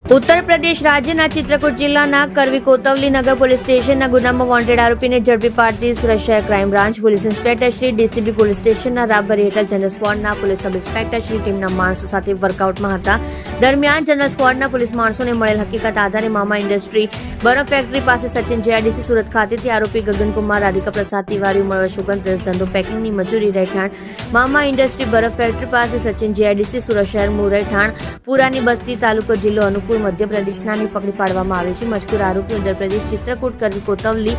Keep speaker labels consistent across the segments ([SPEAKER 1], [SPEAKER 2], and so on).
[SPEAKER 1] ઉત્તર પ્રદેશ રાજ્યના ચિત્રકૂટ જિલ્લાના કરવી કોતવલી નગર પોલીસ સ્ટેશનના ગુનામાં વોન્ટેડ આરોપીને ઝડપી પાડતી સુરત શહેર crime branch police inspector Shri DCB police સ્ટેશનના રાહબરી હેઠળ જનરલ સ્ક્વોડના પોલીસ સબ ઇન્સ્પેક્ટર શ્રી ટીમના માણસો સાથે વર્કઆઉટમાં હતા. દરમિયાન જનરલ સ્ક્વોડના પોલીસ માણસોને મળેલ હકીકત આધારે મામા ઇન્ડસ્ટ્રી બરફ ફેક્ટરી પાસે સચિન જેઆઈડીસી સુરત ખાતેથી આરોપી ગગનકુમાર રાધિકા પ્રસાદ તિવારી ઉંમર વર્ષ 29 ધંધો પેકિંગની મજૂરી રહેઠાણ મામા ઇન્ડસ્ટ્રી બરફ ફેક્ટરી પાસે સચિન જેઆઈડીસી સુરત શહેર મૂળ રહેઠાણ પુરાની બસ્તી તાલુકો જિલ્લો અનુપુર મધ્યપ્રદેશના પકડી પાડવામાં આવે છે. મજકૂર આરોપી ઉત્તર પ્રદેશ ચિત્રકૂટ કરવી કોતવલી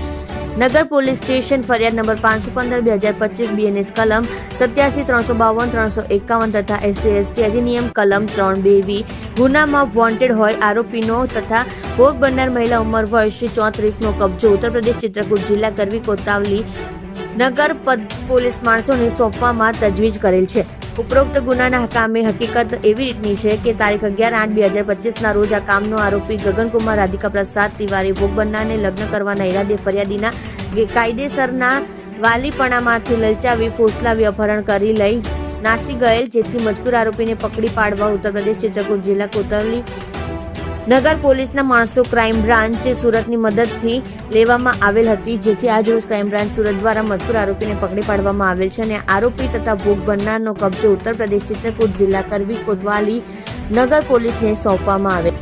[SPEAKER 1] નગર પોલીસ સ્ટેશન ફરિયાદ નંબર 515/2025 બીએનએસ કલમ 87-352-351 તથા SC/ST અધિનિયમ કલમ 3(2)(v) ગુનામાં વોન્ટેડ હોય. આરોપીનો તથા ભોગ બનનાર મહિલા ઉંમર વર્ષ 34 નો કબજો ઉત્તર પ્રદેશ ચિત્રકૂટ જિલ્લા કરવી કોતવલી નગર પોલીસ માણસોને સોંપવામાં તજવીજ કરેલ છે. ઉપરોક્ત ગુનાના કામે હકીકત એવી રીતની છે કે તારીખ 11/8/2025 ના રોજ આ કામનો આરોપી ગગનકુમાર રાધિકા પ્રસાદ તિવારી ભોગ બનનારને લગ્ન કરવાના ઈરાદે ફરિયાદીના કાયદેસરના વાલીપણામાંથી લલચાવી ફોસલાવી અપહરણ કરી લઈ નાસી ગયેલ, જેથી મજકૂર આરોપીને પકડી પાડવા ઉત્તર પ્રદેશ ચિત્રકૂટ જિલ્લા કોતવલી નગર પોલીસના માણસો ક્રાઇમ બ્રાન્ચ સુરતની મદદથી લેવામાં આવેલ હતી, જેથી આજ રોજ ક્રાઇમ બ્રાન્ચ સુરત દ્વારા મજકૂર આરોપીને પકડી પાડવામાં આવેલ છે અને આરોપી તથા ભોગ બનનારનો કબજો ઉત્તર પ્રદેશ ચિત્રકૂટ જિલ્લા કરવી કોતવાલી નગર પોલીસને સોંપવામાં આવેલ.